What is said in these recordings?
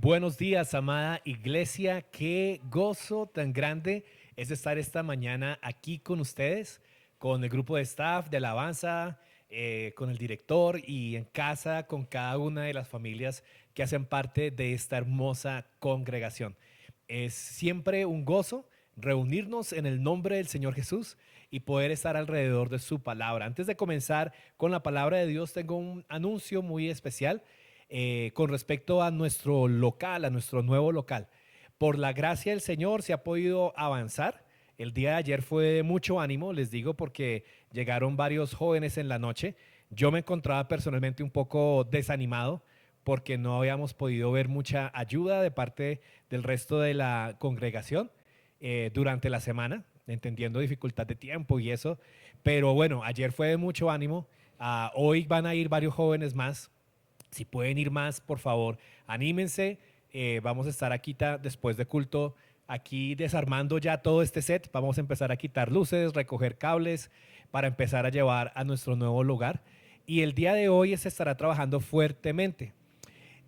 buenos días, amada iglesia. Qué gozo tan grande es estar esta mañana aquí con ustedes, con el grupo de staff de alabanza, con el director y en casa con cada una de las familias que hacen parte de esta hermosa congregación. Es siempre un gozo reunirnos en el nombre del Señor Jesús y poder estar alrededor de su palabra. Antes de comenzar con la palabra de Dios, tengo un anuncio muy especial con respecto a nuestro local, a nuestro nuevo local. Por la gracia del Señor se ha podido avanzar. El día de ayer fue de mucho ánimo, les digo, porque llegaron varios jóvenes en la noche. Yo me encontraba personalmente un poco desanimado porque no habíamos podido ver mucha ayuda de parte del resto de la congregación durante la semana, entendiendo dificultad de tiempo y eso. Pero bueno, ayer fue de mucho ánimo. Hoy van a ir varios jóvenes más. Si pueden ir más, por favor, anímense. Vamos a estar aquí después de culto, aquí desarmando ya todo este set. Vamos a empezar a quitar luces, recoger cables para empezar a llevar a nuestro nuevo lugar. Y el día de hoy se estará trabajando fuertemente.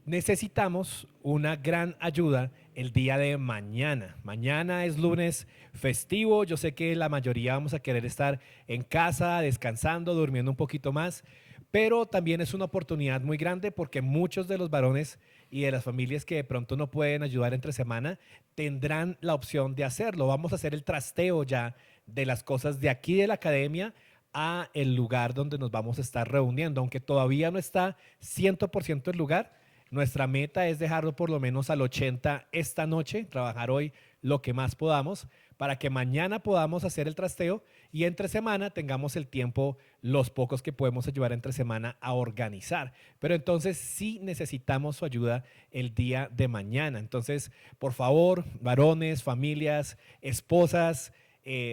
Necesitamos una gran ayuda el día de mañana. Mañana es lunes festivo. Yo sé que la mayoría vamos a querer estar en casa, descansando, durmiendo un poquito más, pero también es una oportunidad muy grande porque muchos de los varones y de las familias que de pronto no pueden ayudar entre semana tendrán la opción de hacerlo. Vamos a hacer el trasteo ya de las cosas de aquí de la academia a el lugar donde nos vamos a estar reuniendo, aunque todavía no está 100% el lugar. Nuestra meta es dejarlo por lo menos al 80 esta noche, trabajar hoy lo que más podamos para que mañana podamos hacer el trasteo y entre semana tengamos el tiempo, los pocos que podemos ayudar entre semana a organizar. Pero entonces sí necesitamos su ayuda el día de mañana. Entonces, por favor, varones, familias, esposas,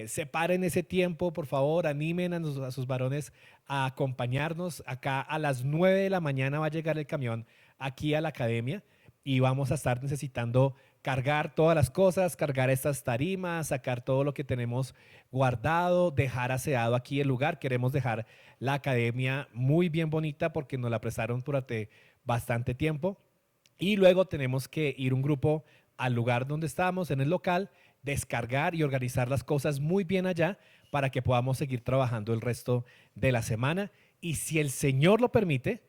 separen ese tiempo, por favor, animen a sus varones a acompañarnos. Acá a las 9 de la mañana va a llegar el camión aquí a la academia y vamos a estar necesitando cargar todas las cosas, cargar estas tarimas, sacar todo lo que tenemos guardado, dejar aseado aquí el lugar. Queremos dejar la academia muy bien bonita porque nos la prestaron durante bastante tiempo. Y luego tenemos que ir un grupo al lugar donde estamos, en el local, descargar y organizar las cosas muy bien allá para que podamos seguir trabajando el resto de la semana. Y si el Señor lo permite,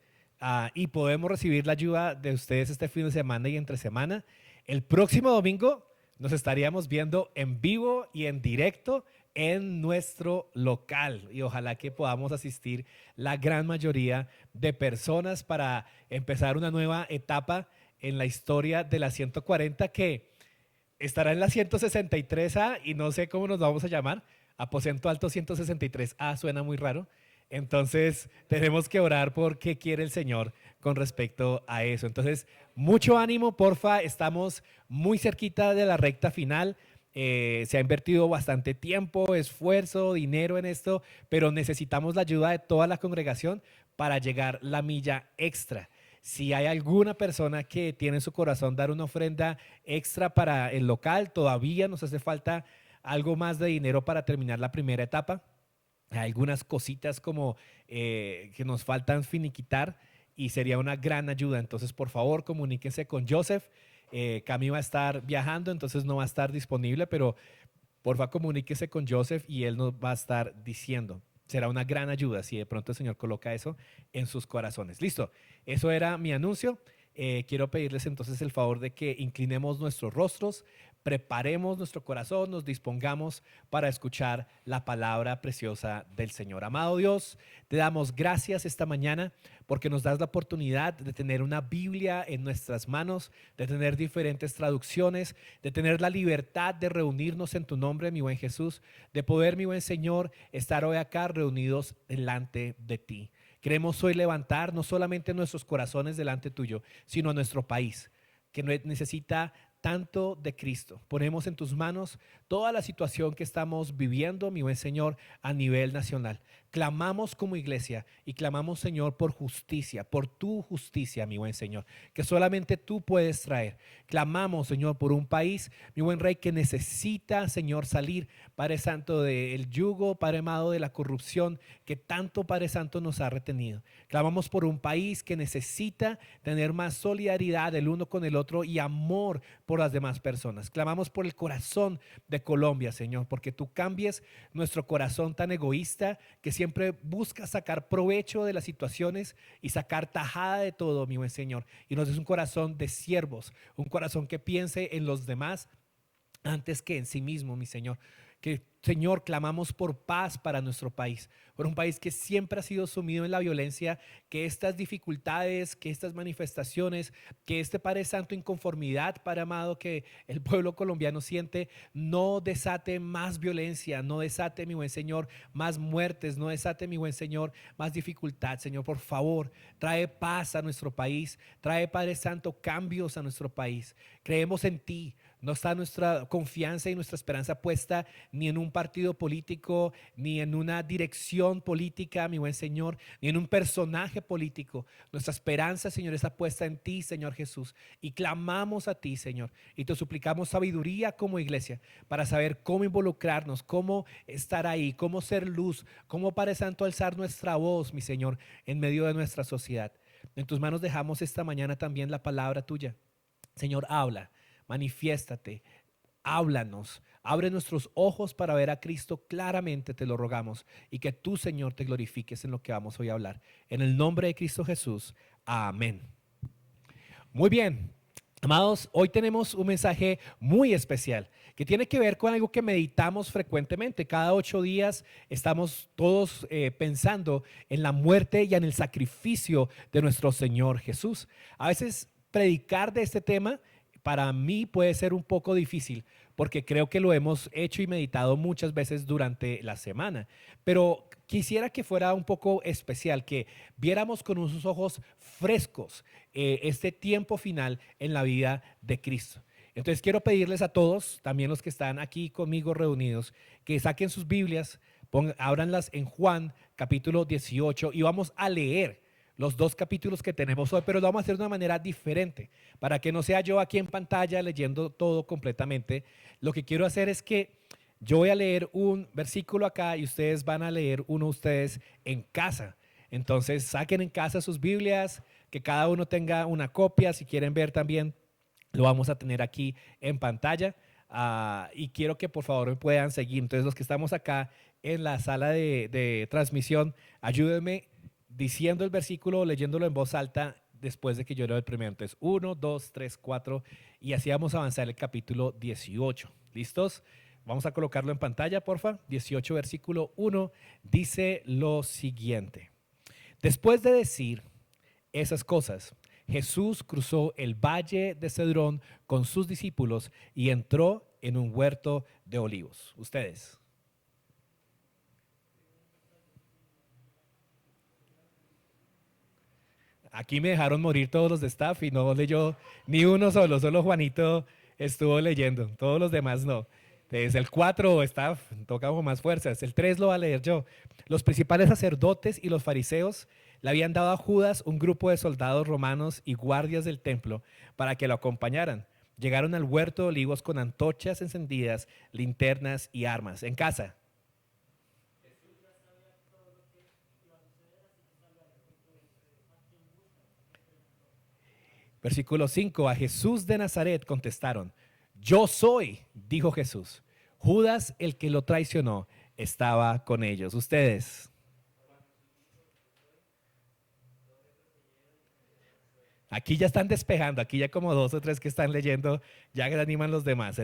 y podemos recibir la ayuda de ustedes este fin de semana y entre semana, el próximo domingo nos estaríamos viendo en vivo y en directo en nuestro local y ojalá que podamos asistir la gran mayoría de personas para empezar una nueva etapa en la historia de la 140 que estará en la 163A y no sé cómo nos vamos a llamar. Aposento Alto 163A suena muy raro. Entonces tenemos que orar por qué quiere el Señor con respecto a eso. Entonces, mucho ánimo, porfa. Estamos muy cerquita de la recta final. Se ha invertido bastante tiempo, esfuerzo, dinero en esto, pero necesitamos la ayuda de toda la congregación para llegar la milla extra. Si hay alguna persona que tiene en su corazón dar una ofrenda extra para el local, todavía nos hace falta algo más de dinero para terminar la primera etapa. Hay algunas cositas como que nos faltan finiquitar y sería una gran ayuda. Entonces, por favor, comuníquense con Joseph. Cami va a estar viajando, entonces no va a estar disponible, pero porfa comuníquese con Joseph y él nos va a estar diciendo. Será una gran ayuda si de pronto el Señor coloca eso en sus corazones. Listo, eso era mi anuncio. Quiero pedirles entonces el favor de que inclinemos nuestros rostros, preparemos nuestro corazón, nos dispongamos para escuchar la palabra preciosa del Señor. Amado Dios, te damos gracias esta mañana porque nos das la oportunidad de tener una Biblia en nuestras manos, de tener diferentes traducciones, de tener la libertad de reunirnos en tu nombre, mi buen Jesús, de poder, mi buen Señor, estar hoy acá reunidos delante de ti. Queremos hoy levantar no solamente nuestros corazones delante tuyo, sino a nuestro país, que necesita tanto de Cristo. Ponemos en tus manos toda la situación que estamos viviendo, mi buen Señor, a nivel nacional. clamamos como iglesia y clamamos, Señor, por justicia, por tu justicia, mi buen Señor, que solamente tú puedes traer. Clamamos, Señor, por un país, mi buen Rey, que necesita, Señor, salir, Padre Santo, del yugo, Padre amado, de la corrupción que tanto, Padre Santo, nos ha retenido. Clamamos por un país que necesita tener más solidaridad el uno con el otro y amor por las demás personas. Clamamos por el corazón de Colombia, Señor, porque tú cambies nuestro corazón tan egoísta que siempre busca sacar provecho de las situaciones y sacar tajada de todo, mi buen Señor. Y nos des un corazón de siervos, un corazón que piense en los demás antes que en sí mismo, mi Señor. Que, Señor, clamamos por paz para nuestro país, por un país que siempre ha sido sumido en la violencia, que estas dificultades, que estas manifestaciones, que este Padre Santo inconformidad, Padre amado, que el pueblo colombiano siente, no desate más violencia, no desate, mi buen Señor, más muertes, no desate, mi buen Señor, más dificultad. Señor, por favor, trae paz a nuestro país, trae, Padre Santo, cambios a nuestro país. Creemos en ti. No está nuestra confianza y nuestra esperanza puesta ni en un partido político, ni en una dirección política, mi buen Señor, ni en un personaje político. Nuestra esperanza, Señor, está puesta en ti, Señor Jesús. Y clamamos a ti, Señor. Y te suplicamos sabiduría como iglesia para saber cómo involucrarnos, cómo estar ahí, cómo ser luz, cómo, Padre Santo, alzar nuestra voz, mi Señor, en medio de nuestra sociedad. En tus manos dejamos esta mañana también la palabra tuya. Señor, habla. Manifiéstate, háblanos, abre nuestros ojos para ver a Cristo claramente, te lo rogamos, y que tú, Señor, te glorifiques en lo que vamos hoy a hablar. En el nombre de Cristo Jesús, amén. Muy bien, amados, hoy tenemos un mensaje muy especial que tiene que ver con algo que meditamos frecuentemente. Cada 8 días estamos todos pensando en la muerte y en el sacrificio de nuestro Señor Jesús. A veces predicar de este tema para mí puede ser un poco difícil porque creo que lo hemos hecho y meditado muchas veces durante la semana, pero quisiera que fuera un poco especial, que viéramos con unos ojos frescos este tiempo final en la vida de Cristo. Entonces quiero pedirles a todos, también los que están aquí conmigo reunidos, que saquen sus Biblias, ábranlas en Juan capítulo 18 y vamos a leer los 2 capítulos que tenemos hoy, pero lo vamos a hacer de una manera diferente, para que no sea yo aquí en pantalla leyendo todo completamente. Lo que quiero hacer es que yo voy a leer un versículo acá y ustedes van a leer uno ustedes en casa. Entonces saquen en casa sus Biblias, que cada uno tenga una copia. Si quieren ver también, lo vamos a tener aquí en pantalla. Y quiero que por favor me puedan seguir. Entonces los que estamos acá en la sala de transmisión, ayúdenme diciendo el versículo, leyéndolo en voz alta después de que yo leo el primero. Entonces, 1, 2, 3, 4 y así vamos a avanzar el capítulo 18. ¿Listos? Vamos a colocarlo en pantalla, porfa. 18, versículo 1, dice lo siguiente. Después de decir esas cosas, Jesús cruzó el valle de Cedrón con sus discípulos y entró en un huerto de olivos. Ustedes. Aquí me dejaron morir todos los de staff y no leyó ni uno solo, solo Juanito estuvo leyendo, todos los demás no. Entonces el 4 staff toca con más fuerzas, el 3 lo va a leer yo. Los principales sacerdotes y los fariseos le habían dado a Judas un grupo de soldados romanos y guardias del templo para que lo acompañaran. Llegaron al huerto de olivos con antorchas encendidas, linternas y armas. En casa. Versículo 5, a Jesús de Nazaret contestaron, yo soy, dijo Jesús. Judas, el que lo traicionó, estaba con ellos. Ustedes. Aquí ya están despejando, aquí ya como 2 o 3 que están leyendo, ya que animan los demás.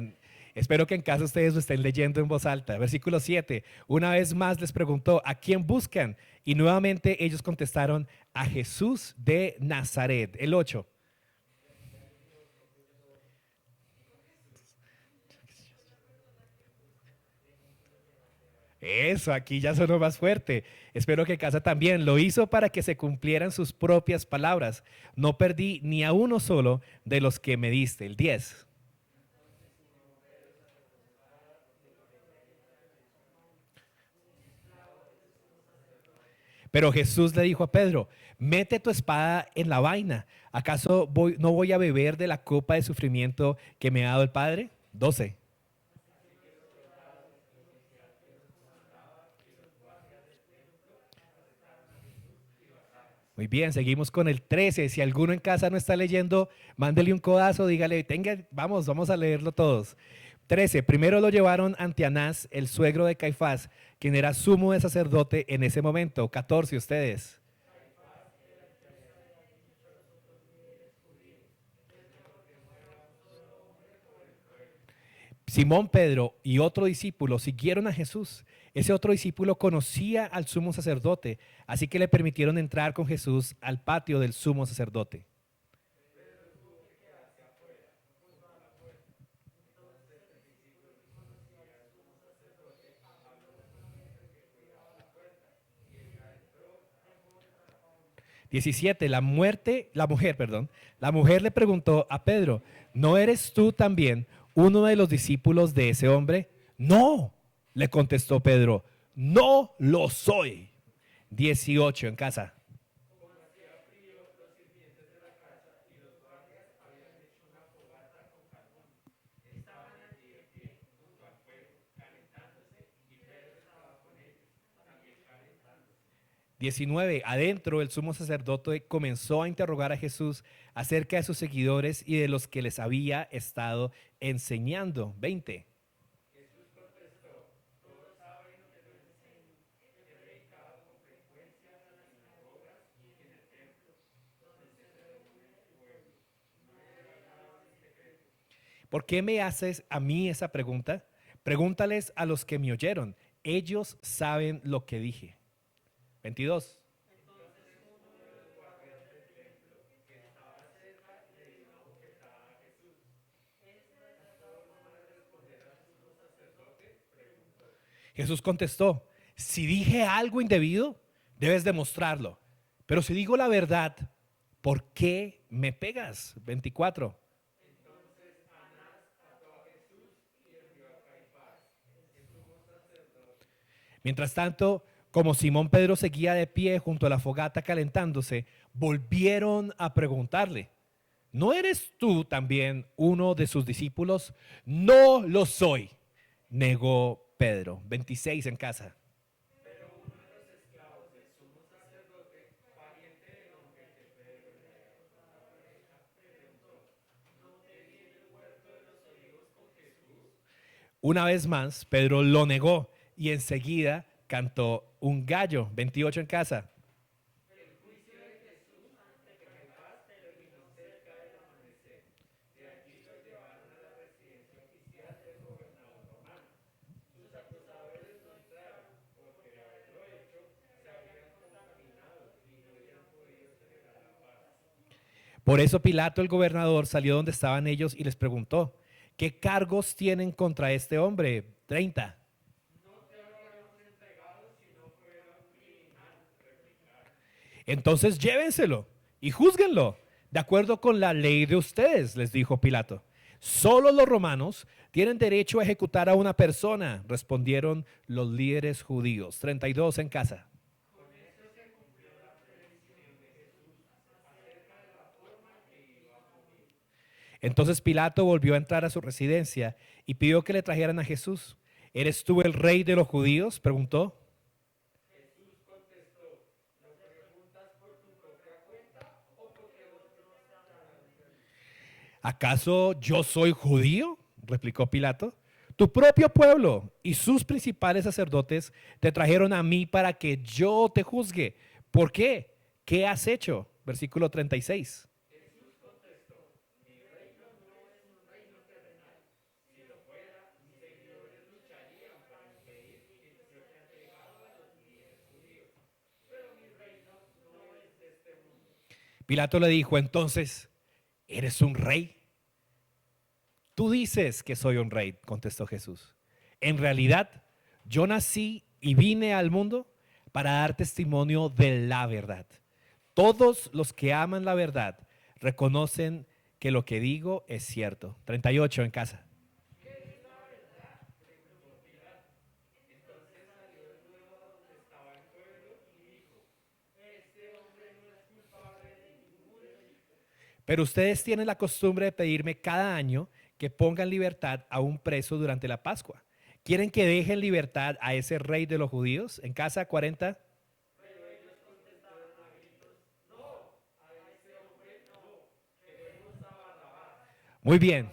Espero que en casa ustedes lo estén leyendo en voz alta. Versículo 7, una vez más les preguntó, ¿a quién buscan? Y nuevamente ellos contestaron, a Jesús de Nazaret. El 8. Eso, aquí ya sonó más fuerte. Espero que casa también lo hizo para que se cumplieran sus propias palabras. No perdí ni a uno solo de los que me diste. El 10. Pero Jesús le dijo a Pedro, mete tu espada en la vaina. ¿Acaso no voy a beber de la copa de sufrimiento que me ha dado el Padre? 12. Muy bien, seguimos con el 13. Si alguno en casa no está leyendo, mándele un codazo, dígale, tenga, vamos a leerlo todos. 13. Primero lo llevaron ante Anás, el suegro de Caifás, quien era sumo de sacerdote en ese momento. 14, ustedes. Simón Pedro y otro discípulo siguieron a Jesús. Ese otro discípulo conocía al sumo sacerdote, así que le permitieron entrar con Jesús al patio del sumo sacerdote. 17. La mujer le preguntó a Pedro, ¿no eres tú también uno de los discípulos de ese hombre? No, le contestó Pedro, no lo soy. 18 en casa. 19. Adentro, el sumo sacerdote comenzó a interrogar a Jesús acerca de sus seguidores y de los que les había estado enseñando. 20. ¿Por qué me haces a mí esa pregunta? Pregúntales a los que me oyeron. Ellos saben lo que dije. 22. Jesús contestó, si dije algo indebido, debes demostrarlo. Pero si digo la verdad, ¿por qué me pegas? 24. Mientras tanto, como Simón Pedro seguía de pie junto a la fogata calentándose, volvieron a preguntarle, ¿no eres tú también uno de sus discípulos? No lo soy, negó Pedro. 26 en casa. Una vez más, Pedro lo negó y enseguida cantó un gallo. 28 en casa. Por eso Pilato, el gobernador, salió donde estaban ellos y les preguntó, ¿qué cargos tienen contra este hombre? 30. Entonces llévenselo y júzguenlo, de acuerdo con la ley de ustedes, les dijo Pilato. Solo los romanos tienen derecho a ejecutar a una persona, respondieron los líderes judíos. 32 en casa. Entonces Pilato volvió a entrar a su residencia y pidió que le trajeran a Jesús. ¿Eres tú el rey de los judíos? Preguntó. ¿Acaso yo soy judío? Replicó Pilato. Tu propio pueblo y sus principales sacerdotes te trajeron a mí para que yo te juzgue. ¿Por qué? ¿Qué has hecho? Versículo 36. Pilato le dijo, entonces, ¿eres un rey? Tú dices que soy un rey, contestó Jesús. En realidad, yo nací y vine al mundo para dar testimonio de la verdad. Todos los que aman la verdad reconocen que lo que digo es cierto. 38 en casa. Pero ustedes tienen la costumbre de pedirme cada año que ponga en libertad a un preso durante la Pascua. ¿Quieren que deje en libertad a ese rey de los judíos? En casa 40. Muy bien,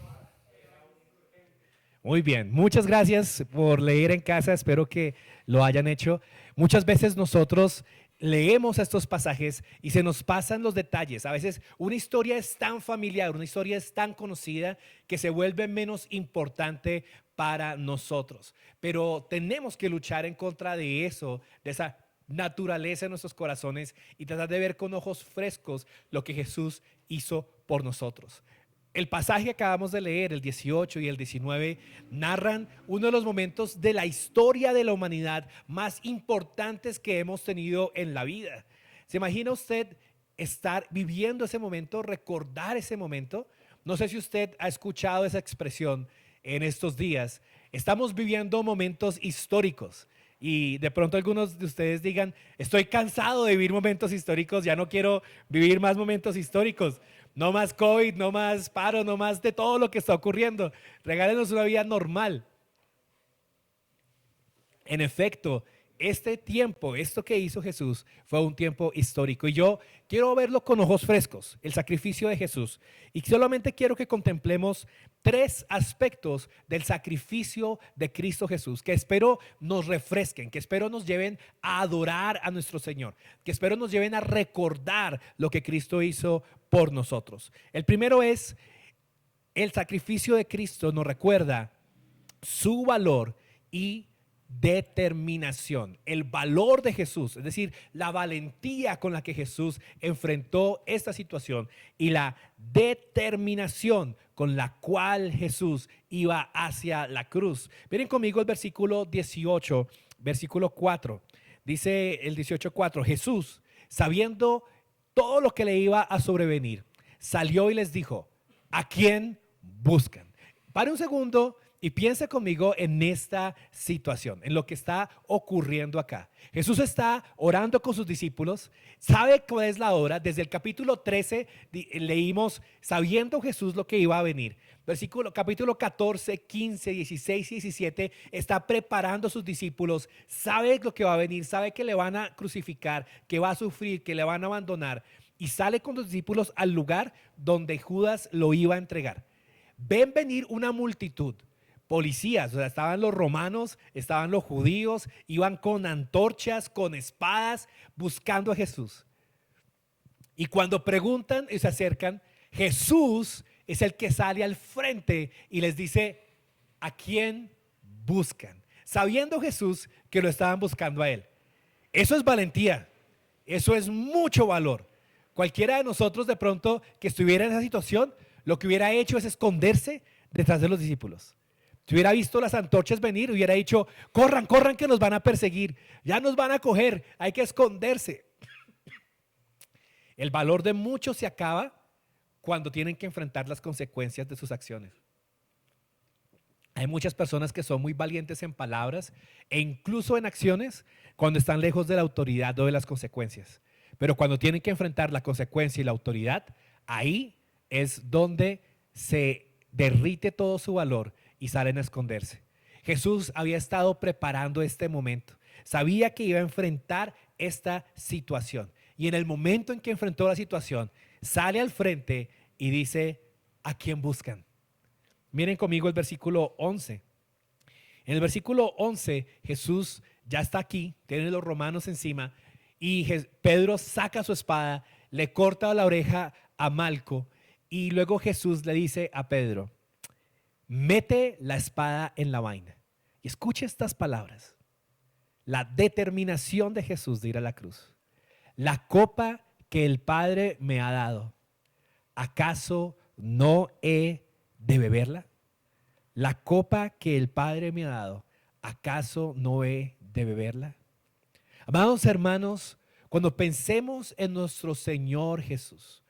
muy bien. Muchas gracias por leer en casa. Espero que lo hayan hecho. Muchas veces nosotros leemos estos pasajes y se nos pasan los detalles. A veces una historia es tan familiar, una historia es tan conocida que se vuelve menos importante para nosotros. Pero tenemos que luchar en contra de eso, de esa naturaleza en nuestros corazones y tratar de ver con ojos frescos lo que Jesús hizo por nosotros. El pasaje que acabamos de leer, el 18 y el 19, narran uno de los momentos de la historia de la humanidad más importantes que hemos tenido en la vida. ¿Se imagina usted estar viviendo ese momento, recordar ese momento? No sé si usted ha escuchado esa expresión en estos días. Estamos viviendo momentos históricos. Y de pronto algunos de ustedes digan, estoy cansado de vivir momentos históricos, ya no quiero vivir más momentos históricos. No más COVID, no más paro, no más de todo lo que está ocurriendo. Regálenos una vida normal. En efecto, este tiempo, esto que hizo Jesús, fue un tiempo histórico. Y yo quiero verlo con ojos frescos, el sacrificio de Jesús. Y solamente quiero que contemplemos tres aspectos del sacrificio de Cristo Jesús, que espero nos refresquen, que espero nos lleven a adorar a nuestro Señor, que espero nos lleven a recordar lo que Cristo hizo por nosotros. El primero es, el sacrificio de Cristo nos recuerda su valor y determinación, el valor de Jesús, es decir, la valentía con la que Jesús enfrentó esta situación y la determinación con la cual Jesús iba hacia la cruz. Miren conmigo el versículo 18, versículo 4. Dice el 18:4, Jesús, sabiendo todo lo que le iba a sobrevenir, salió y les dijo, ¿a quién buscan? Para un segundo y piensa conmigo en esta situación, en lo que está ocurriendo acá. Jesús está orando con sus discípulos, sabe cuál es la hora. Desde el capítulo 13 leímos, sabiendo Jesús lo que iba a venir. Capítulo 14, 15, 16 y 17 está preparando a sus discípulos, sabe lo que va a venir, sabe que le van a crucificar, que va a sufrir, que le van a abandonar, y sale con los discípulos al lugar donde Judas lo iba a entregar. Ven venir una multitud, policías, o sea, estaban los romanos, estaban los judíos, iban con antorchas, con espadas, buscando a Jesús. Y cuando preguntan y se acercan, Jesús es el que sale al frente y les dice, ¿a quién buscan? Sabiendo Jesús que lo estaban buscando a él. Eso es valentía, eso es mucho valor. Cualquiera de nosotros de pronto que estuviera en esa situación, lo que hubiera hecho es esconderse detrás de los discípulos. Si hubiera visto las antorchas venir, hubiera dicho, corran, corran que nos van a perseguir, ya nos van a coger, hay que esconderse. El valor de muchos se acaba cuando tienen que enfrentar las consecuencias de sus acciones. Hay muchas personas que son muy valientes en palabras e incluso en acciones cuando están lejos de la autoridad o de las consecuencias. Pero cuando tienen que enfrentar la consecuencia y la autoridad, ahí es donde se derrite todo su valor y salen a esconderse. Jesús había estado preparando este momento. Sabía que iba a enfrentar esta situación. Y en el momento en que enfrentó la situación, sale al frente y dice, ¿a quién buscan? Miren conmigo el versículo 11. En el versículo 11, Jesús ya está aquí, tiene los romanos encima, y Pedro saca su espada, le corta la oreja a Malco, y luego Jesús le dice a Pedro, mete la espada en la vaina. Y escucha estas palabras. La determinación de Jesús de ir a la cruz. La copa que el Padre me ha dado, ¿acaso no he de beberla? La copa que el Padre me ha dado, ¿acaso no he de beberla? Amados hermanos, cuando pensemos en nuestro Señor Jesús,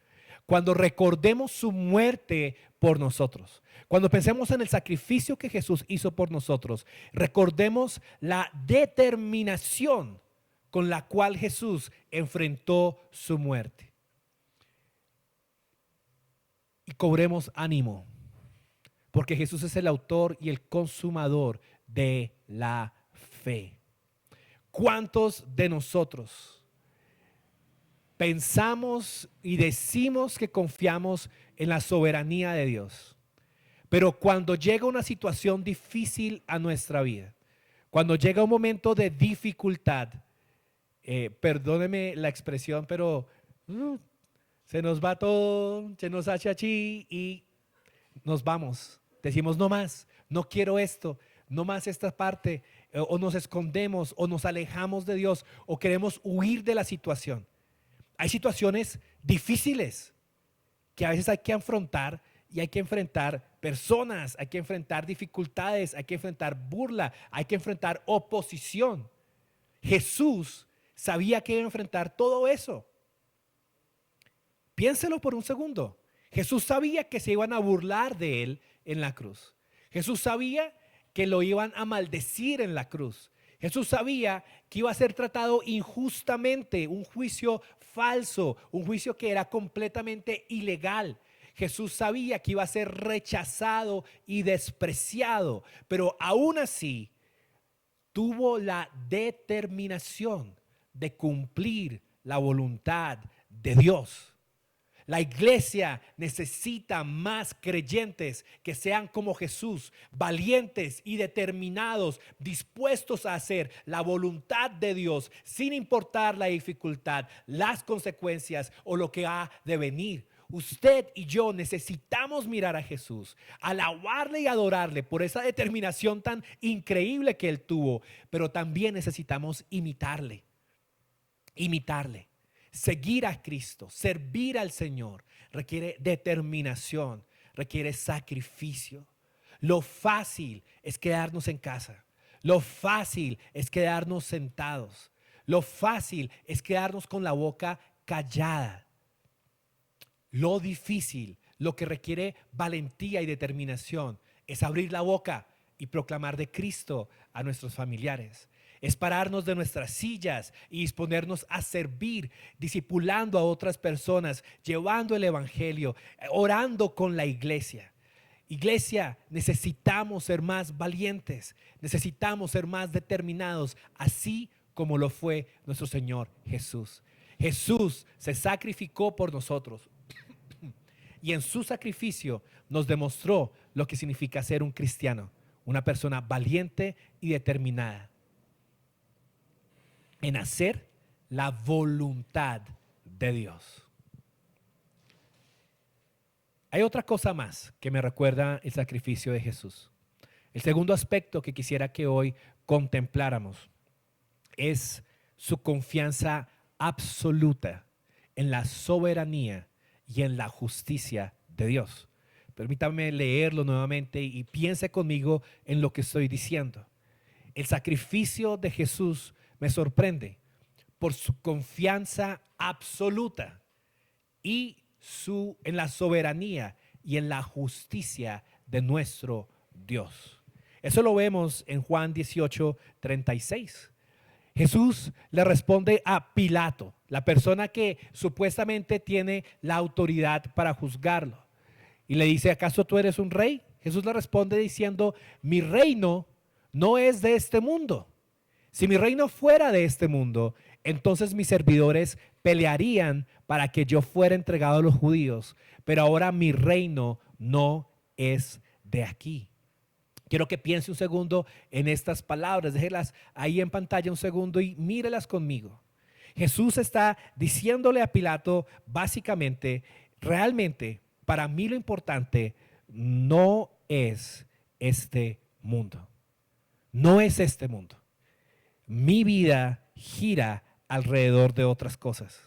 cuando recordemos su muerte por nosotros, cuando pensemos en el sacrificio que Jesús hizo por nosotros, recordemos la determinación con la cual Jesús enfrentó su muerte. y cobremos ánimo, porque Jesús es el autor y el consumador de la fe. ¿Cuántos de nosotros pensamos y decimos que confiamos en la soberanía de Dios? Pero cuando llega una situación difícil a nuestra vida, cuando llega un momento de dificultad, perdóneme la expresión, pero se nos va todo, se nos hace así y nos vamos. Decimos no más, no quiero esto, no más esta parte, o nos escondemos, o nos alejamos de Dios, o queremos huir de la situación. Hay situaciones difíciles que a veces hay que afrontar y hay que enfrentar personas, hay que enfrentar dificultades, hay que enfrentar burla, hay que enfrentar oposición. Jesús sabía que iba a enfrentar todo eso. Piénselo por un segundo. Jesús sabía que se iban a burlar de él en la cruz. Jesús sabía que lo iban a maldecir en la cruz. Jesús sabía que iba a ser tratado injustamente, un juicio falso, un juicio que era completamente ilegal. Jesús sabía que iba a ser rechazado y despreciado, pero aún así tuvo la determinación de cumplir la voluntad de Dios. La iglesia necesita más creyentes que sean como Jesús, valientes y determinados, dispuestos a hacer la voluntad de Dios sin importar la dificultad, las consecuencias o lo que ha de venir. Usted y yo necesitamos mirar a Jesús, alabarle y adorarle por esa determinación tan increíble que él tuvo, pero también necesitamos imitarle. Seguir a Cristo, servir al Señor, requiere determinación, requiere sacrificio. Lo fácil es quedarnos en casa. Lo fácil es quedarnos sentados. Lo fácil es quedarnos con la boca callada. Lo difícil, lo que requiere valentía y determinación, es abrir la boca y proclamar de Cristo a nuestros familiares. Es pararnos de nuestras sillas y disponernos a servir, discipulando a otras personas, llevando el evangelio, orando con la iglesia. Iglesia, necesitamos ser más valientes, necesitamos ser más determinados, así como lo fue nuestro Señor Jesús. Jesús se sacrificó por nosotros y en su sacrificio nos demostró lo que significa ser un cristiano, una persona valiente y determinada en hacer la voluntad de Dios. Hay otra cosa más que me recuerda el sacrificio de Jesús. El segundo aspecto que quisiera que hoy contempláramos es su confianza absoluta en la soberanía y en la justicia de Dios. Permítame leerlo nuevamente y piense conmigo en lo que estoy diciendo. El sacrificio de Jesús me sorprende por su confianza absoluta y en la soberanía y en la justicia de nuestro Dios. Eso lo vemos en Juan 18:36. Jesús le responde a Pilato, la persona que supuestamente tiene la autoridad para juzgarlo, y le dice: ¿acaso tú eres un rey? Jesús le responde diciendo: mi reino no es de este mundo. Si mi reino fuera de este mundo, entonces mis servidores pelearían para que yo fuera entregado a los judíos, pero ahora mi reino no es de aquí. Quiero que piense un segundo en estas palabras, déjelas ahí en pantalla un segundo y mírelas conmigo. Jesús está diciéndole a Pilato básicamente, realmente para mí lo importante no es este mundo. No es este mundo. Mi vida gira alrededor de otras cosas.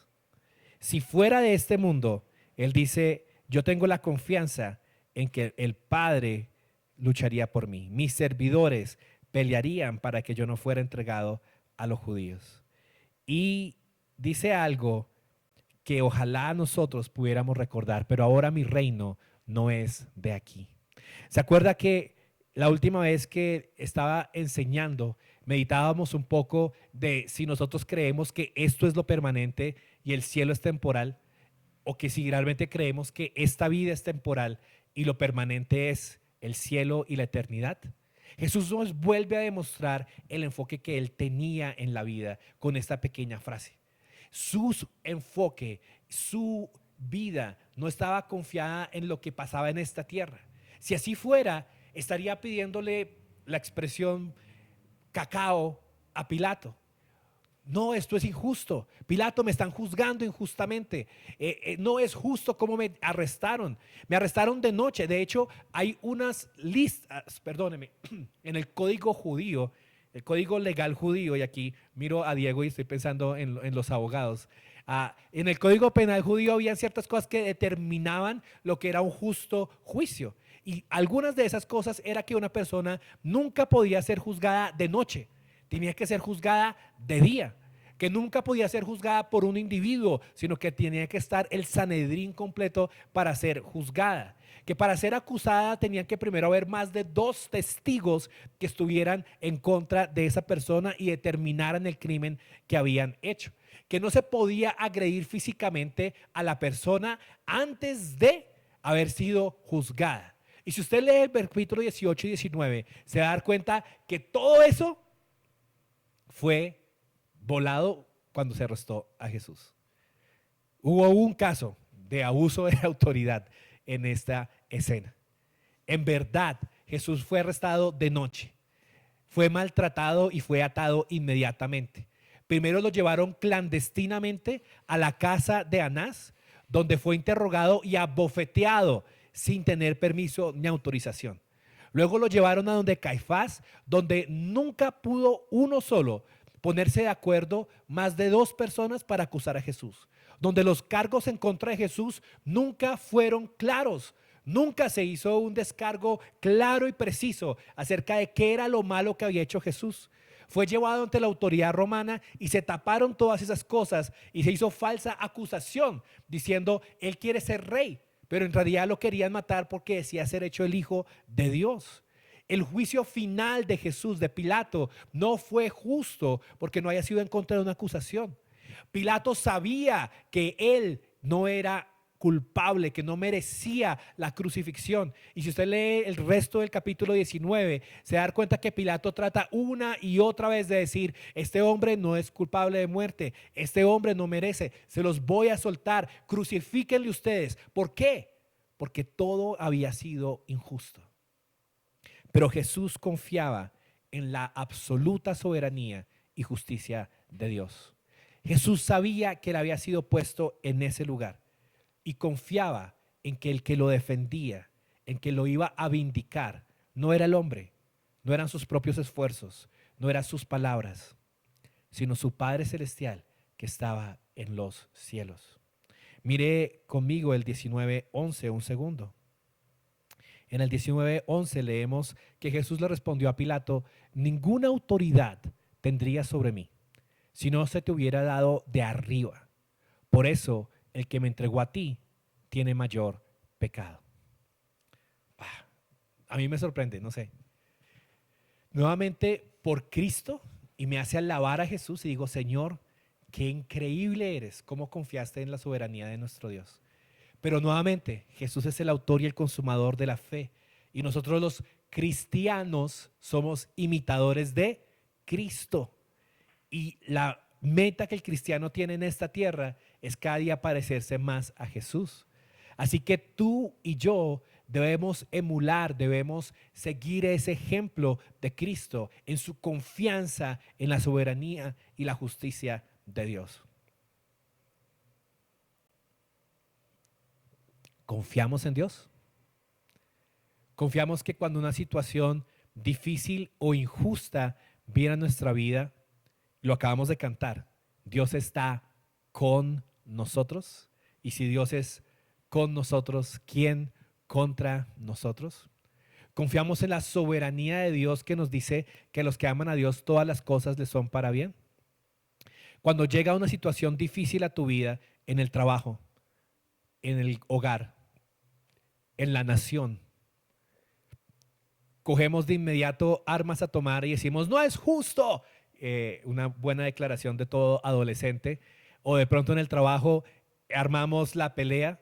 Si fuera de este mundo, él dice, yo tengo la confianza en que el Padre lucharía por mí. Mis servidores pelearían para que yo no fuera entregado a los judíos. Y dice algo que ojalá nosotros pudiéramos recordar, pero ahora mi reino no es de aquí. ¿Se acuerda que la última vez que estaba enseñando, meditábamos un poco de si nosotros creemos que esto es lo permanente y el cielo es temporal? o que si realmente creemos que esta vida es temporal y lo permanente es el cielo y la eternidad. Jesús nos vuelve a demostrar el enfoque que él tenía en la vida con esta pequeña frase. Su enfoque, su vida no estaba confiada en lo que pasaba en esta tierra. Si así fuera, estaría pidiéndole la expresión cacao a Pilato. No, esto es injusto. Pilato, me están juzgando injustamente. No es justo cómo me arrestaron. Me arrestaron de noche. De hecho, hay unas listas, perdóneme, en el código judío, el código legal judío, y aquí miro a Diego y estoy pensando en los abogados. En el código penal judío había ciertas cosas que determinaban lo que era un justo juicio. Y algunas de esas cosas era que una persona nunca podía ser juzgada de noche. Tenía que ser juzgada de día, que nunca podía ser juzgada por un individuo, sino que tenía que estar el Sanedrín completo para ser juzgada. Que para ser acusada tenían que primero haber más de 2 testigos que estuvieran en contra de esa persona y determinaran el crimen que habían hecho. Que no se podía agredir físicamente a la persona antes de haber sido juzgada. Y si usted lee el capítulo 18 y 19, se va a dar cuenta que todo eso fue volado cuando se arrestó a Jesús. Hubo un caso de abuso de autoridad en esta escena. En verdad, Jesús fue arrestado de noche, fue maltratado y fue atado inmediatamente. Primero lo llevaron clandestinamente a la casa de Anás, donde fue interrogado y abofeteado sin tener permiso ni autorización. Luego lo llevaron a donde Caifás, donde nunca pudo uno solo ponerse de acuerdo más de 2 personas para acusar a Jesús. Donde los cargos en contra de Jesús nunca fueron claros. Nunca se hizo un descargo claro y preciso acerca de qué era lo malo que había hecho Jesús. Fue llevado ante la autoridad romana y se taparon todas esas cosas y se hizo falsa acusación diciendo, él quiere ser rey. Pero en realidad lo querían matar porque decía ser hecho el hijo de Dios. El juicio final de Jesús, de Pilato, no fue justo porque no haya sido en contra de una acusación. Pilato sabía que él no era culpable, que no merecía la crucifixión. Y si usted lee el resto del capítulo 19, se da cuenta que Pilato trata una y otra vez de decir, este hombre no es culpable de muerte, este hombre no merece, se los voy a soltar, crucifíquenle ustedes. ¿Por qué? Porque todo había sido injusto. Pero Jesús confiaba en la absoluta soberanía y justicia de Dios. Jesús sabía que él había sido puesto en ese lugar y confiaba en que el que lo defendía, en que lo iba a vindicar, no era el hombre, no eran sus propios esfuerzos, no eran sus palabras, sino su Padre Celestial que estaba en los cielos. Mire conmigo el 19:11 un segundo. En el 19:11 leemos que Jesús le respondió a Pilato, ninguna autoridad tendría sobre mí si no se te hubiera dado de arriba. Por eso el que me entregó a ti tiene mayor pecado. A mí me sorprende, no sé. Nuevamente por Cristo, y me hace alabar a Jesús y digo, Señor, qué increíble eres, cómo confiaste en la soberanía de nuestro Dios. Pero nuevamente, Jesús es el autor y el consumador de la fe. Y nosotros los cristianos somos imitadores de Cristo. Y la meta que el cristiano tiene en esta tierra es cada día parecerse más a Jesús. Así que tú y yo debemos emular, debemos seguir ese ejemplo de Cristo en su confianza en la soberanía y la justicia de Dios. ¿Confiamos en Dios? ¿Confiamos que cuando una situación difícil o injusta viene a nuestra vida, lo acabamos de cantar, Dios está con nosotros? Y si Dios es con nosotros, ¿quién contra nosotros? ¿Confiamos en la soberanía de Dios que nos dice que a los que aman a Dios todas las cosas les son para bien? Cuando llega una situación difícil a tu vida, en el trabajo, en el hogar, en la nación, cogemos de inmediato armas a tomar y decimos, no es justo. Una buena declaración de todo adolescente. O de pronto en el trabajo, armamos la pelea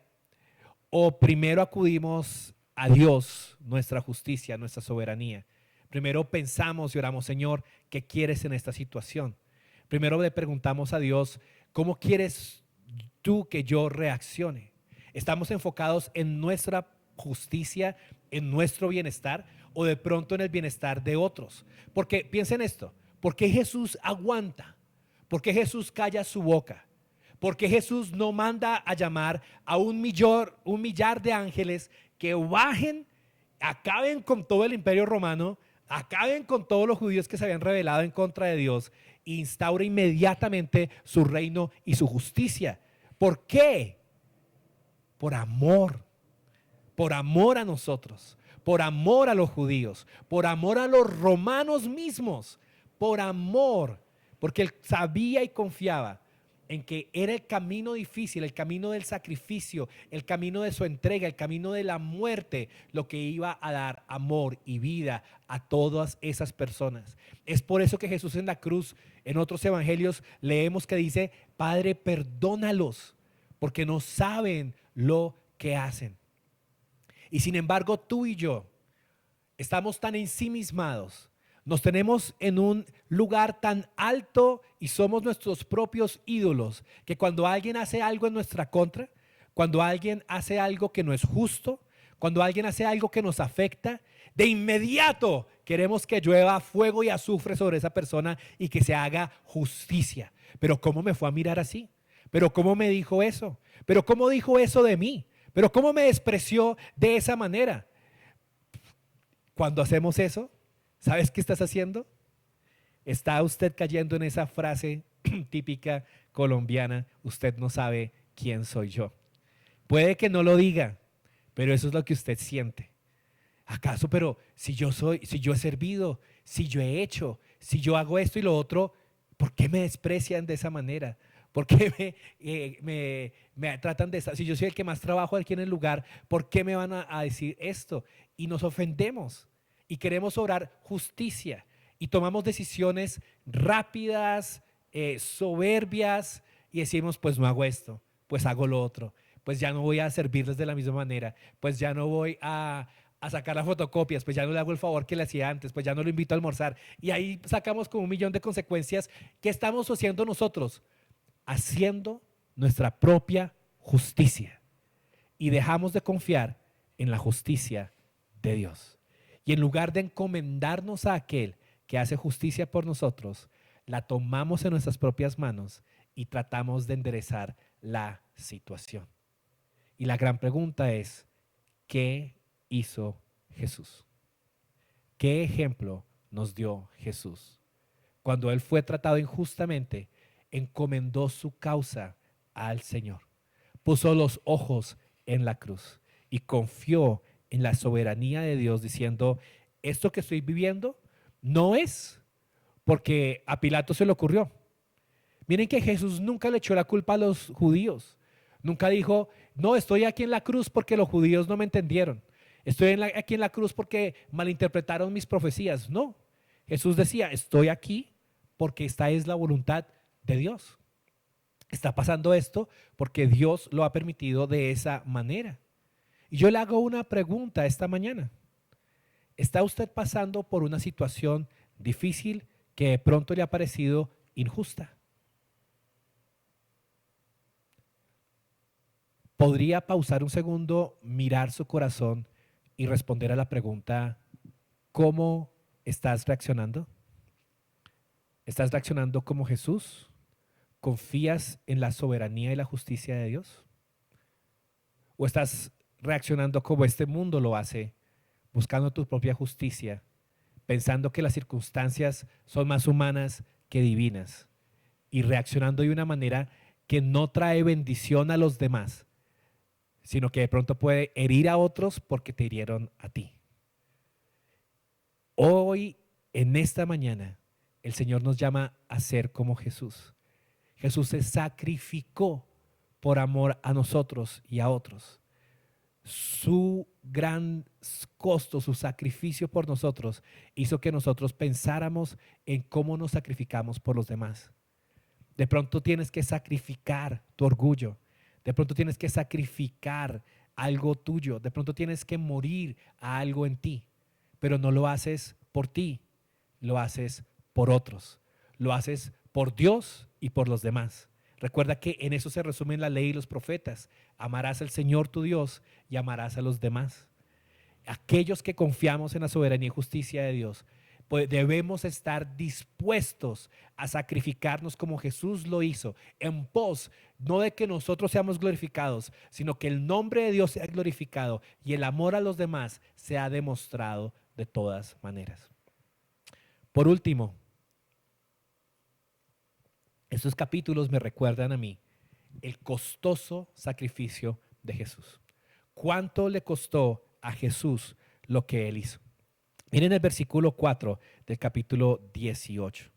o primero acudimos a Dios, nuestra justicia, nuestra soberanía. Primero pensamos y oramos, Señor, ¿qué quieres en esta situación? Primero le preguntamos a Dios, ¿cómo quieres tú que yo reaccione? ¿Estamos enfocados en nuestra justicia, en nuestro bienestar o de pronto en el bienestar de otros? Porque piensen esto, ¿por qué Jesús aguanta? ¿Por qué Jesús calla su boca? ¿Por qué Jesús no manda a llamar a un millar de ángeles que bajen, acaben con todo el imperio romano, acaben con todos los judíos que se habían rebelado en contra de Dios e instaure inmediatamente su reino y su justicia? ¿Por qué? Por por amor a nosotros, por amor a los judíos, por amor a los romanos mismos, por amor, porque él sabía y confiaba en que era el camino difícil, el camino del sacrificio, el camino de su entrega, el camino de la muerte, lo que iba a dar amor y vida a todas esas personas. Es por eso que Jesús en la cruz, en otros evangelios, leemos que dice, Padre, perdónalos, porque no saben lo que hacen. Y sin embargo, tú y yo estamos tan ensimismados, nos tenemos en un lugar tan alto y somos nuestros propios ídolos, que cuando alguien hace algo en nuestra contra, cuando alguien hace algo que no es justo, cuando alguien hace algo que nos afecta, de inmediato queremos que llueva fuego y azufre sobre esa persona y que se haga justicia. Pero ¿cómo me fue a mirar así? ¿Pero cómo me dijo eso? ¿Pero cómo dijo eso de mí? ¿Pero cómo me despreció de esa manera? Cuando hacemos eso, ¿sabes qué estás haciendo? Está usted cayendo en esa frase típica colombiana, usted no sabe quién soy yo. Puede que no lo diga, pero eso es lo que usted siente. ¿Acaso, pero si yo he servido, si yo he hecho, si yo hago esto y lo otro, ¿por qué me desprecian de esa manera? ¿Por qué me tratan de esta? Si yo soy el que más trabajo aquí en el lugar, ¿por qué me van a decir esto? Y nos ofendemos y queremos obrar justicia y tomamos decisiones rápidas, soberbias y decimos, pues no hago esto, pues hago lo otro, pues ya no voy a servirles de la misma manera, pues ya no voy a sacar las fotocopias, pues ya no le hago el favor que le hacía antes, pues ya no lo invito a almorzar. Y ahí sacamos como 1.000.000 de consecuencias. ¿Qué estamos haciendo nosotros? Haciendo nuestra propia justicia y dejamos de confiar en la justicia de Dios. Y en lugar de encomendarnos a aquel que hace justicia por nosotros, la tomamos en nuestras propias manos y tratamos de enderezar la situación. Y la gran pregunta es, ¿qué hizo Jesús? ¿Qué ejemplo nos dio Jesús? Cuando Él fue tratado injustamente, encomendó su causa al Señor. Puso los ojos en la cruz y confió en la soberanía de Dios diciendo, esto que estoy viviendo no es porque a Pilato se le ocurrió. Miren que Jesús nunca le echó la culpa a los judíos. Nunca dijo, no, estoy aquí en la cruz porque los judíos no me entendieron. Estoy aquí en la cruz porque malinterpretaron mis profecías. No, Jesús decía, estoy aquí porque esta es la voluntad de Dios. Está pasando esto porque Dios lo ha permitido de esa manera. Y yo le hago una pregunta esta mañana. ¿Está usted pasando por una situación difícil que de pronto le ha parecido injusta? ¿Podría pausar un segundo, mirar su corazón y responder a la pregunta, ¿cómo estás reaccionando? ¿Estás reaccionando como Jesús? ¿Confías en la soberanía y la justicia de Dios? ¿O estás reaccionando como este mundo lo hace, buscando tu propia justicia, pensando que las circunstancias son más humanas que divinas y reaccionando de una manera que no trae bendición a los demás, sino que de pronto puede herir a otros porque te hirieron a ti? Hoy, en esta mañana, el Señor nos llama a ser como Jesús. Jesús se sacrificó por amor a nosotros y a otros. Su gran costo, su sacrificio por nosotros, hizo que nosotros pensáramos en cómo nos sacrificamos por los demás. De pronto tienes que sacrificar tu orgullo. De pronto tienes que sacrificar algo tuyo. De pronto tienes que morir a algo en ti. Pero no lo haces por ti, lo haces por otros. Lo haces por Dios y por los demás. Recuerda que en eso se resumen la ley y los profetas. Amarás al Señor tu Dios y amarás a los demás. Aquellos que confiamos en la soberanía y justicia de Dios, pues debemos estar dispuestos a sacrificarnos como Jesús lo hizo, en pos, no de que nosotros seamos glorificados, sino que el nombre de Dios sea glorificado y el amor a los demás sea demostrado de todas maneras. Por último, estos capítulos me recuerdan a mí el costoso sacrificio de Jesús. ¿Cuánto le costó a Jesús lo que él hizo? Miren el versículo 4 del capítulo 18.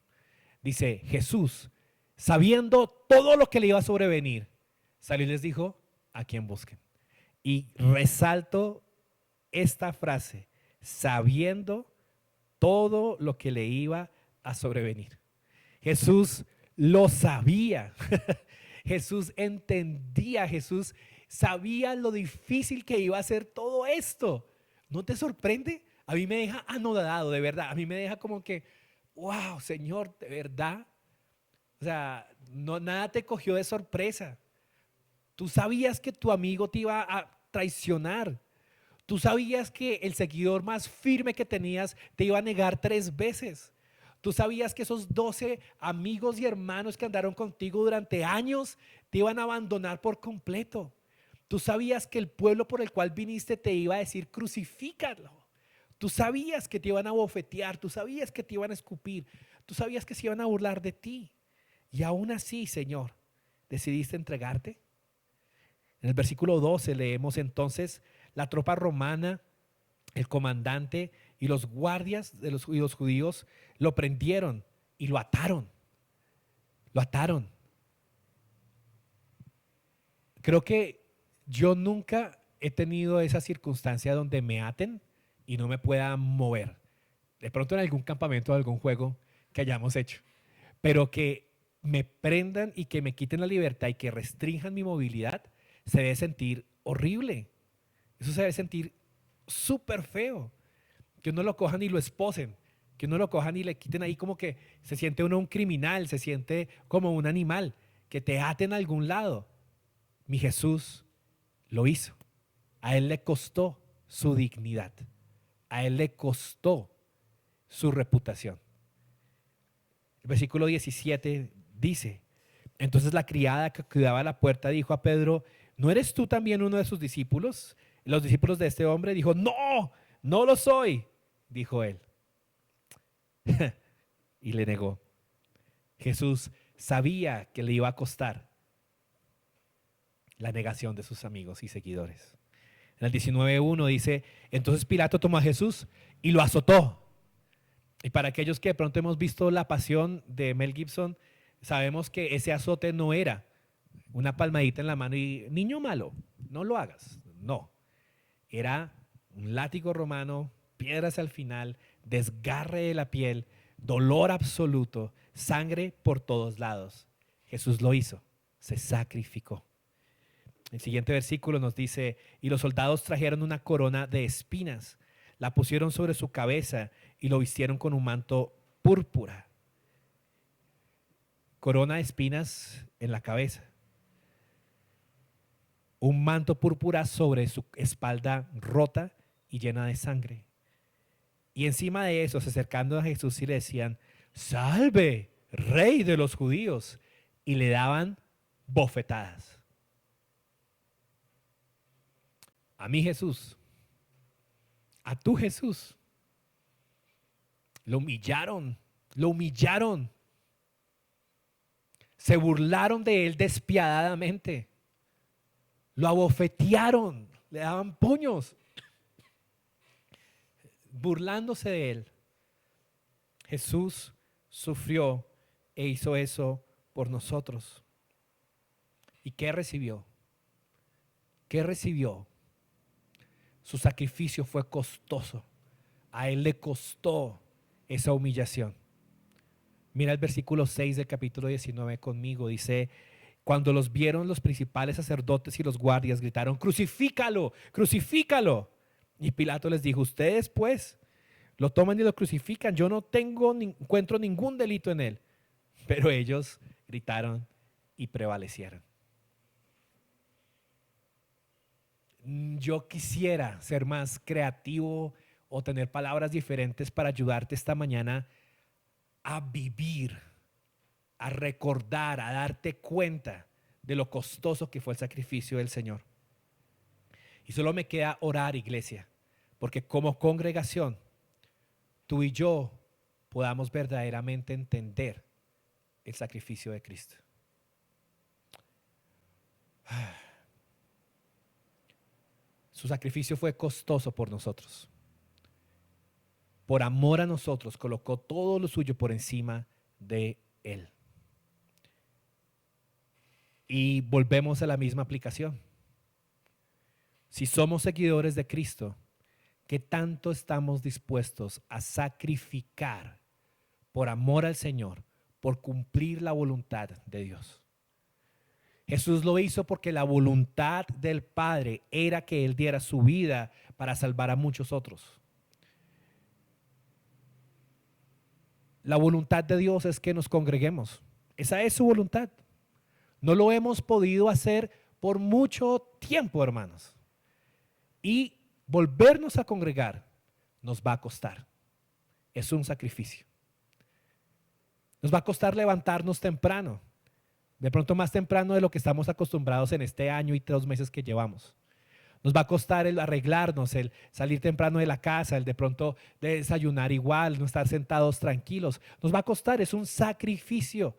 Dice, Jesús, sabiendo todo lo que le iba a sobrevenir, salió y les dijo, a quien busquen. Y resalto esta frase, sabiendo todo lo que le iba a sobrevenir. Jesús lo sabía. Jesús entendía, Jesús sabía lo difícil que iba a ser todo esto. ¿No te sorprende? A mí me deja anodado, de verdad. A mí me deja como que, wow, Señor, de verdad. O sea, no, nada te cogió de sorpresa. Tú sabías que tu amigo te iba a traicionar. Tú sabías que el seguidor más firme que tenías te iba a negar 3 veces. Tú sabías que esos 12 amigos y hermanos que andaron contigo durante años te iban a abandonar por completo. Tú sabías que el pueblo por el cual viniste te iba a decir crucifícalo. Tú sabías que te iban a bofetear, tú sabías que te iban a escupir, tú sabías que se iban a burlar de ti. Y aún así, Señor, decidiste entregarte. En el versículo 12 leemos entonces, la tropa romana, el comandante y los guardias de los judíos lo prendieron y lo ataron. Lo ataron. Creo que yo nunca he tenido esa circunstancia donde me aten y no me pueda mover. De pronto en algún campamento o algún juego que hayamos hecho. Pero que me prendan y que me quiten la libertad y que restrinjan mi movilidad, se debe sentir horrible. Eso se debe sentir súper feo. Que uno lo cojan y lo esposen. Que uno lo cojan y le quiten ahí como que se siente uno un criminal, se siente como un animal. Que te aten a algún lado. Mi Jesús lo hizo. A él le costó su dignidad. A él le costó su reputación. El versículo 17 dice, entonces la criada que cuidaba la puerta dijo a Pedro, ¿no eres tú también uno de sus discípulos? Los discípulos de este hombre dijo, no, no lo soy, dijo él. Y le negó. Jesús sabía que le iba a costar la negación de sus amigos y seguidores. En el 19:1 dice, entonces Pilato tomó a Jesús y lo azotó. Y para aquellos que de pronto hemos visto La Pasión de Mel Gibson, sabemos que ese azote no era una palmadita en la mano y niño malo, no lo hagas. No, era un látigo romano, piedras al final, desgarre de la piel, dolor absoluto, sangre por todos lados. Jesús lo hizo, se sacrificó. El siguiente versículo nos dice, y los soldados trajeron una corona de espinas, la pusieron sobre su cabeza y lo vistieron con un manto púrpura. Corona de espinas en la cabeza. Un manto púrpura sobre su espalda rota y llena de sangre. Y encima de eso, se acercando a Jesús y le decían, salve, rey de los judíos. Y le daban bofetadas. A mi Jesús, a tu Jesús, lo humillaron, lo humillaron. Se burlaron de él despiadadamente. Lo abofetearon, le daban puños, burlándose de él. Jesús sufrió e hizo eso por nosotros. ¿Y qué recibió? ¿Qué recibió? Su sacrificio fue costoso. A él le costó esa humillación. Mira el versículo 6 del capítulo 19 conmigo. Dice, Cuando los vieron los principales sacerdotes y los guardias, gritaron: crucifícalo, crucifícalo. Y Pilato les dijo: ustedes pues lo toman y lo crucifican, yo no encuentro ningún delito en él. Pero ellos gritaron y prevalecieron. Yo quisiera ser más creativo o tener palabras diferentes para ayudarte esta mañana a vivir, a recordar, a darte cuenta de lo costoso que fue el sacrificio del Señor. Y solo me queda orar, iglesia, porque como congregación, tú y yo podamos verdaderamente entender el sacrificio de Cristo. Su sacrificio fue costoso por nosotros. Por amor a nosotros, colocó todo lo suyo por encima de Él. Y volvemos a la misma aplicación. Si somos seguidores de Cristo, ¿qué tanto estamos dispuestos a sacrificar por amor al Señor, por cumplir la voluntad de Dios? Jesús lo hizo porque la voluntad del Padre era que Él diera su vida para salvar a muchos otros. La voluntad de Dios es que nos congreguemos. Esa es su voluntad. No lo hemos podido hacer por mucho tiempo, hermanos. Y volvernos a congregar nos va a costar. Es un sacrificio. Nos va a costar levantarnos temprano. De pronto más temprano de lo que estamos acostumbrados en este año y 3 meses que llevamos. Nos va a costar el arreglarnos, el salir temprano de la casa, el de pronto de desayunar igual, no estar sentados tranquilos. Nos va a costar, es un sacrificio.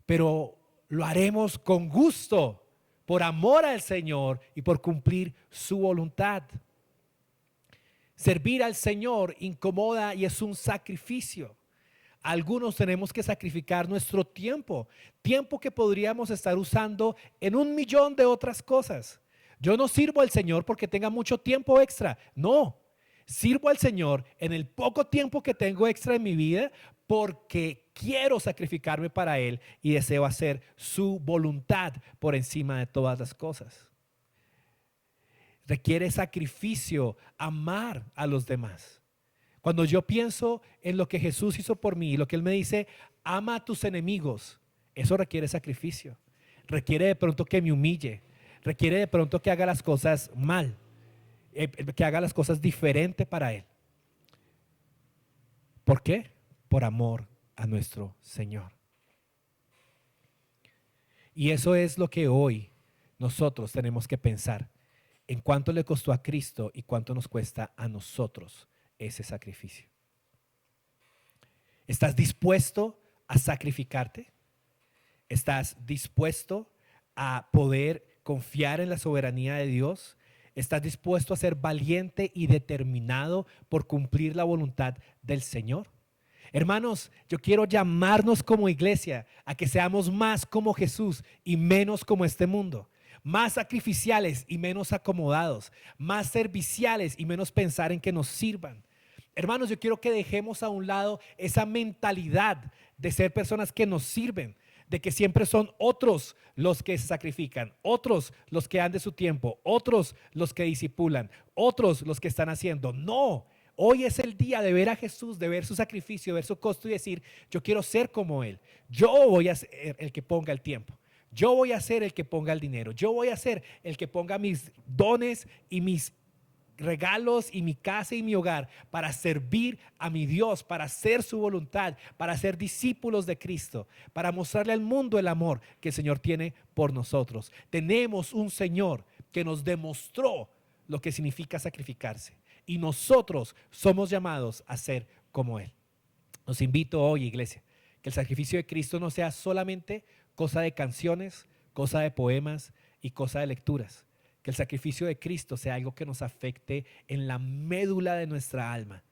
Pero lo haremos con gusto, por amor al Señor y por cumplir su voluntad. Servir al Señor incomoda y es un sacrificio. Algunos tenemos que sacrificar nuestro tiempo, tiempo que podríamos estar usando en 1.000.000 de otras cosas. Yo no sirvo al Señor porque tenga mucho tiempo extra, no. Sirvo al Señor en el poco tiempo que tengo extra en mi vida porque quiero sacrificarme para Él y deseo hacer su voluntad por encima de todas las cosas. Requiere sacrificio amar a los demás. Cuando yo pienso en lo que Jesús hizo por mí, lo que Él me dice, ama a tus enemigos, eso requiere sacrificio. Requiere de pronto que me humille, requiere de pronto que haga las cosas mal, que haga las cosas diferente para Él. ¿Por qué? Por amor a nuestro Señor. Y eso es lo que hoy nosotros tenemos que pensar. En cuánto le costó a Cristo y cuánto nos cuesta a nosotros ese sacrificio. ¿Estás dispuesto a sacrificarte? ¿Estás dispuesto a poder confiar en la soberanía de Dios? ¿Estás dispuesto a ser valiente y determinado por cumplir la voluntad del Señor? Hermanos, yo quiero llamarnos como iglesia a que seamos más como Jesús y menos como este mundo. Más sacrificiales y menos acomodados. Más serviciales y menos pensar en que nos sirvan. Hermanos, yo quiero que dejemos a un lado esa mentalidad de ser personas que nos sirven, de que siempre son otros los que se sacrifican, otros los que dan de su tiempo, otros los que discipulan, otros los que están haciendo. No, hoy es el día de ver a Jesús, de ver su sacrificio, de ver su costo y decir: yo quiero ser como Él. Yo voy a ser el que ponga el tiempo. Yo voy a ser el que ponga el dinero. Yo voy a ser el que ponga mis dones y mis regalos y mi casa y mi hogar para servir a mi Dios, para hacer su voluntad, para ser discípulos de Cristo, para mostrarle al mundo el amor que el Señor tiene por nosotros. Tenemos un Señor que nos demostró lo que significa sacrificarse y nosotros somos llamados a ser como Él. Los invito hoy, iglesia, que el sacrificio de Cristo no sea solamente cosa de canciones, cosa de poemas y cosa de lecturas. Que el sacrificio de Cristo sea algo que nos afecte en la médula de nuestra alma,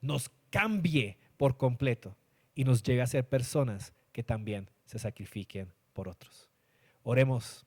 nos cambie por completo y nos lleve a ser personas que también se sacrifiquen por otros. Oremos.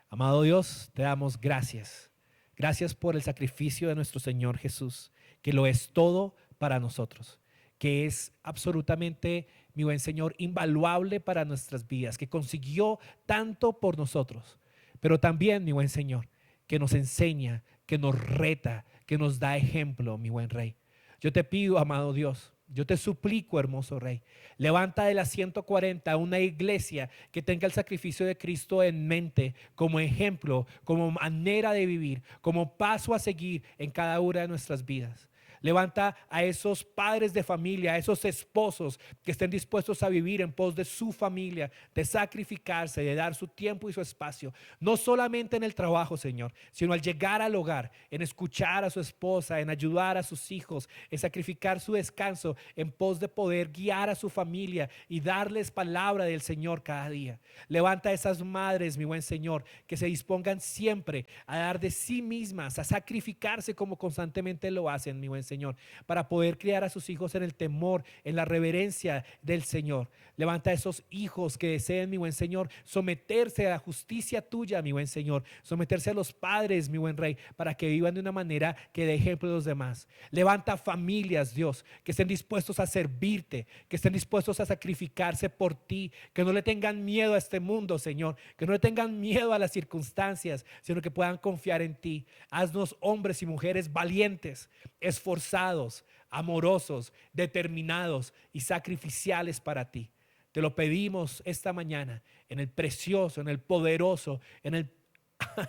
Amado Dios, te damos gracias. Gracias por el sacrificio de nuestro Señor Jesús, que lo es todo para nosotros, que es absolutamente mi buen Señor, invaluable para nuestras vidas, que consiguió tanto por nosotros, pero también, mi buen Señor, que nos enseña, que nos reta, que nos da ejemplo, mi buen Rey. Yo te pido, amado Dios, yo te suplico, hermoso Rey, levanta de las 140 una iglesia que tenga el sacrificio de Cristo en mente, como ejemplo, como manera de vivir, como paso a seguir en cada una de nuestras vidas. Levanta a esos padres de familia, a esos esposos que estén dispuestos a vivir en pos de su familia, de sacrificarse, de dar su tiempo y su espacio, no solamente en el trabajo, Señor, sino al llegar al hogar, en escuchar a su esposa, en ayudar a sus hijos, en sacrificar su descanso en pos de poder guiar a su familia y darles palabra del Señor cada día. Levanta a esas madres, mi buen Señor, que se dispongan siempre a dar de sí mismas, a sacrificarse como constantemente lo hacen, mi buen Señor, para poder criar a sus hijos en el temor, en la reverencia del Señor. Levanta a esos hijos que deseen, mi buen Señor, someterse a la justicia tuya, mi buen Señor, someterse a los padres, mi buen Rey, para que vivan de una manera que dé ejemplo a los demás. Levanta familias, Dios, que estén dispuestos a servirte, que estén dispuestos a sacrificarse por ti, que no le tengan miedo a este mundo, Señor, que no le tengan miedo a las circunstancias, sino que puedan confiar en ti. Haznos hombres y mujeres valientes, esforzados, amorosos, determinados y sacrificiales para ti. Te lo pedimos esta mañana en el precioso, en el poderoso, en el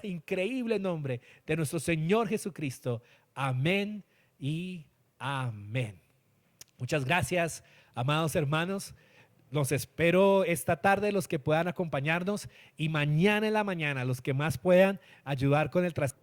increíble nombre de nuestro Señor Jesucristo. Amén y amén. Muchas gracias, amados hermanos. Los espero esta tarde, los que puedan acompañarnos, y mañana en la mañana, los que más puedan ayudar con el transporte.